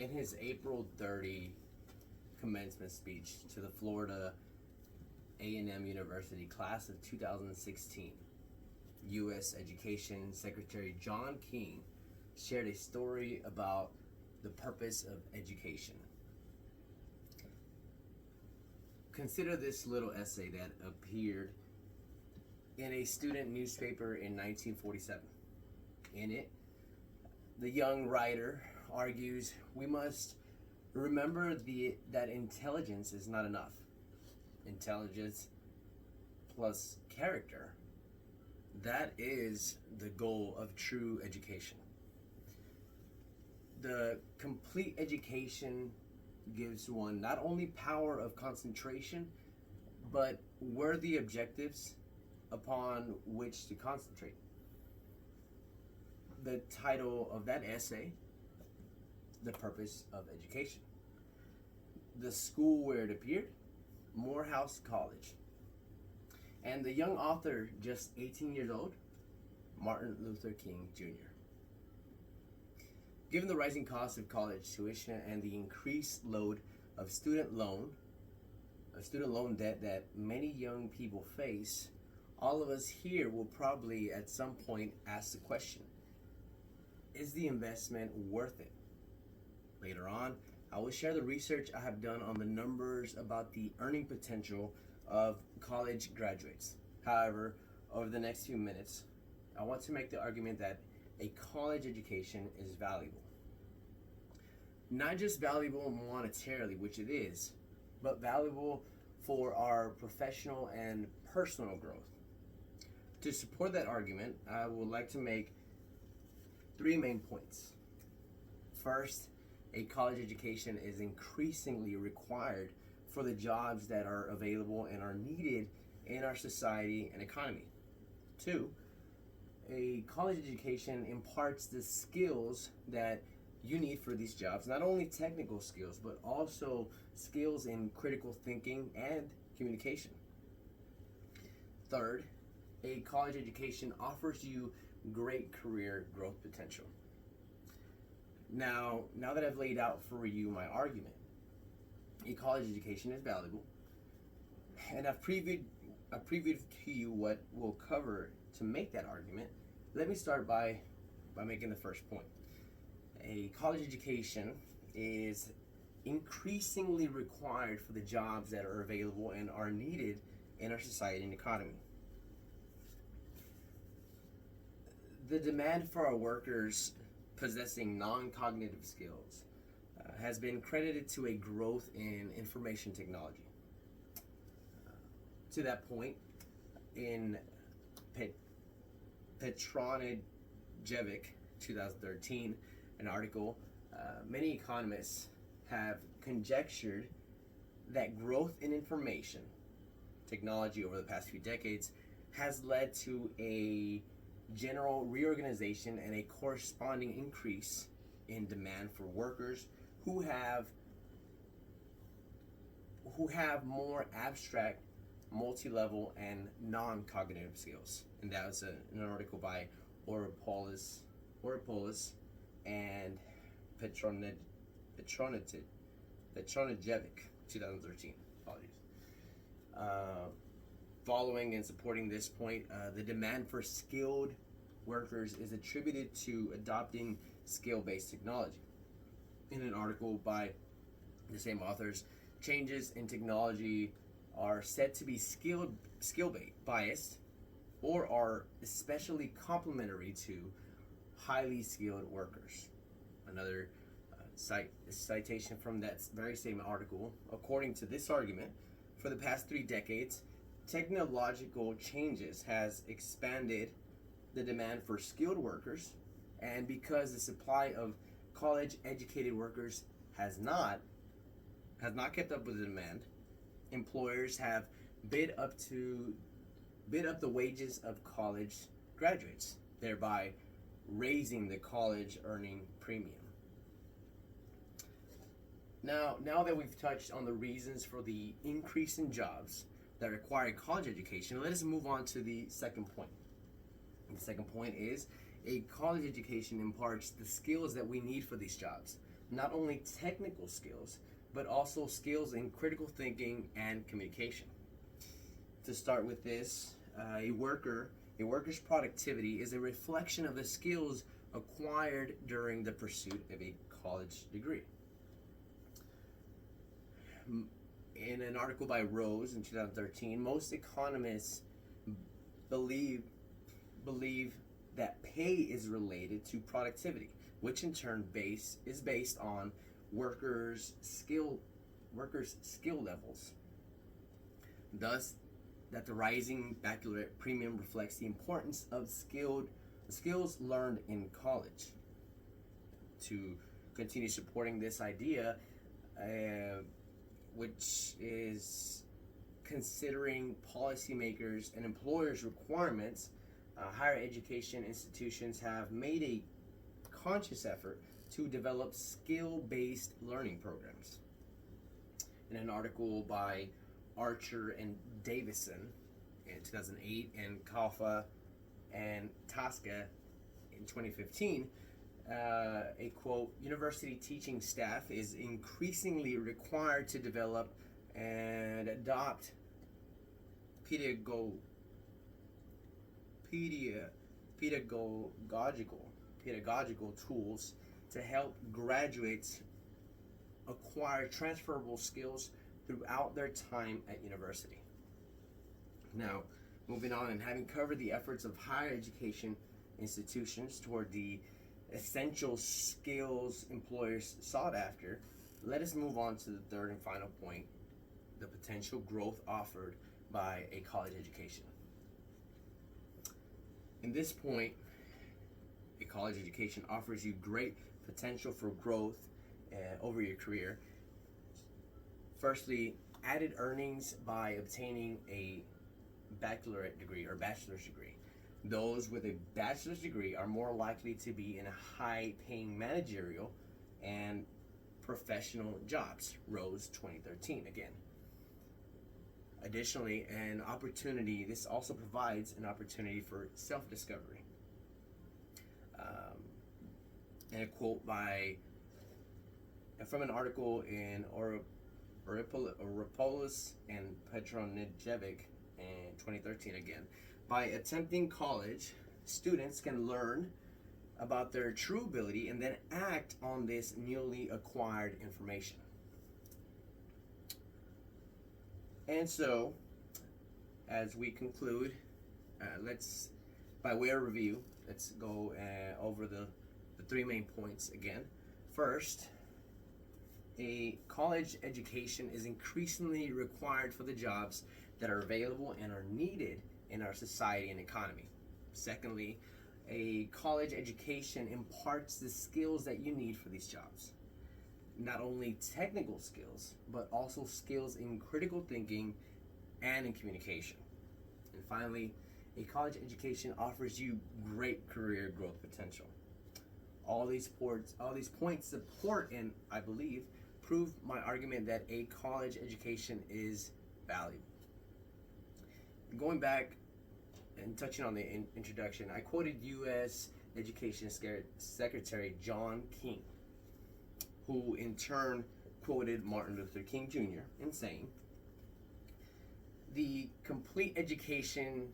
In his April 30 commencement speech to the Florida A&M University class of 2016, U.S. Education Secretary John King shared a story about the purpose of education. Consider this little essay that appeared in a student newspaper in 1947. In it, the young writer argues we must remember that intelligence is not enough. Intelligence plus character, that is the goal of true education. The complete education gives one not only power of concentration, but worthy objectives upon which to concentrate. The title of that essay, The Purpose of Education. The school where it appeared, Morehouse College. And the young author, just 18 years old, Martin Luther King Jr. Given the rising cost of college tuition and the increased load of student loan debt that many young people face, all of us here will probably at some point ask the question, is the investment worth it? Later on, I will share the research I have done on the numbers about the earning potential of college graduates. However, over the next few minutes, I want to make the argument that a college education is valuable. Not just valuable monetarily, which it is, but valuable for our professional and personal growth. To support that argument, I would like to make 3 main points. First, a college education is increasingly required for the jobs that are available and are needed in our society and economy. 2, a college education imparts the skills that you need for these jobs, not only technical skills, but also skills in critical thinking and communication. Third, a college education offers you great career growth potential. Now that I've laid out for you my argument, a college education is valuable, and I've previewed to you what we'll cover to make that argument. Let me start by making the first point. A college education is increasingly required for the jobs that are available and are needed in our society and economy. The demand for our workers possessing non-cognitive skills has been credited to a growth in information technology. To that point, in Petronajevic 2013, an article, many economists have conjectured that growth in information technology over the past few decades has led to a general reorganization and a corresponding increase in demand for workers who have more abstract, multi-level, and non-cognitive skills. And that was an article by Oropoulos and Petronajevic, 2013. Apologies. Following and supporting this point, the demand for skilled workers is attributed to adopting skill-based technology. In an article by the same authors, changes in technology are said to be skill-biased or are especially complementary to highly skilled workers. Another citation from that very same article, according to this argument, for the past 3 decades, technological changes has expanded the demand for skilled workers, and because the supply of college-educated workers has not kept up with the demand, employers have bid up the wages of college graduates, thereby raising the college earning premium. Now that we've touched on the reasons for the increase in jobs that require college education, let us move on to the second point. The second point is a college education imparts the skills that we need for these jobs, not only technical skills, but also skills in critical thinking and communication. To start with this, a worker's productivity is a reflection of the skills acquired during the pursuit of a college degree. In an article by Rose in 2013, most economists believe that pay is related to productivity, which in turn is based on workers' skill levels. Thus, that the rising baccalaureate premium reflects the importance of skills learned in college. To continue supporting this idea, which is considering policymakers and employers' requirements, higher education institutions have made a conscious effort to develop skill-based learning programs. In an article by Archer and Davison in 2008 and Kalfa and Tasca in 2015, a quote, university teaching staff is increasingly required to develop and adopt pedagogical tools to help graduates acquire transferable skills throughout their time at university. Now, moving on, and having covered the efforts of higher education institutions toward the essential skills employers sought after, let us move on to the third and final point, the potential growth offered by a college education. In this point, a college education offers you great potential for growth over your career. Firstly, added earnings by obtaining a baccalaureate degree or bachelor's degree. Those with a bachelor's degree are more likely to be in high-paying managerial and professional jobs. Rose 2013 again. Additionally, this also provides an opportunity for self-discovery. And a quote from an article in Oropoulos and Petronijevic in 2013 again. By attempting college, students can learn about their true ability and then act on this newly acquired information. And so, as we conclude, by way of review, let's go over the three main points again. First, a college education is increasingly required for the jobs that are available and are needed in our society and economy. Secondly, a college education imparts the skills that you need for these jobs. Not only technical skills, but also skills in critical thinking and in communication. And finally, a college education offers you great career growth potential. All these points support and, I believe, prove my argument that a college education is valuable. Going back and touching on the introduction, I quoted U.S. Education Secretary John King, who in turn quoted Martin Luther King Jr. in saying, "The complete education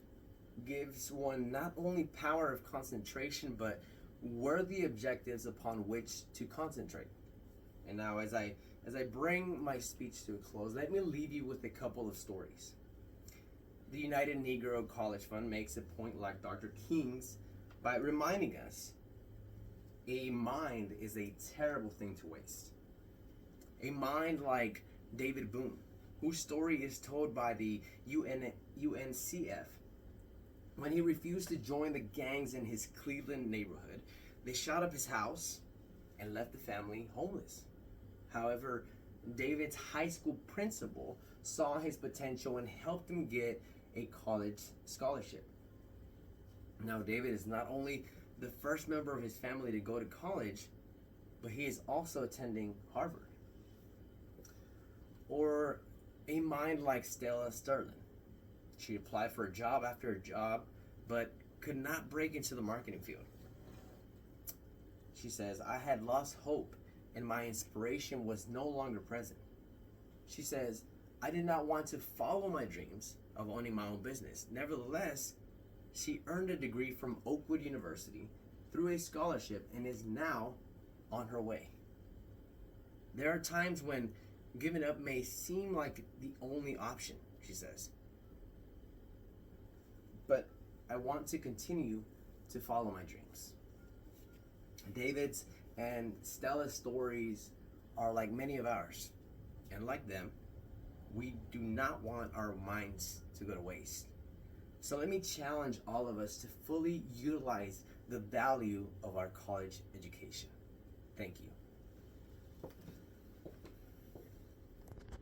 gives one not only power of concentration, but worthy objectives upon which to concentrate." And now, as I bring my speech to a close, let me leave you with a couple of stories. The United Negro College Fund makes a point like Dr. King's by reminding us a mind is a terrible thing to waste. A mind like David Boone, whose story is told by the UNCF. When he refused to join the gangs in his Cleveland neighborhood, they shot up his house and left the family homeless. However, David's high school principal saw his potential and helped him get a college scholarship. Now, David is not only the first member of his family to go to college, but he is also attending Harvard. Or a mind like Stella Sterling. She applied for a job after a job, but could not break into the marketing field. She says, "I had lost hope and my inspiration was no longer present. She says, I did not want to follow my dreams of owning my own business. Nevertheless, she earned a degree from Oakwood University through a scholarship and is now on her way. There are times when giving up may seem like the only option, she says. But I want to continue to follow my dreams. David's and Stella's stories are like many of ours. And like them, we do not want our minds to go to waste. So let me challenge all of us to fully utilize the value of our college education. Thank you.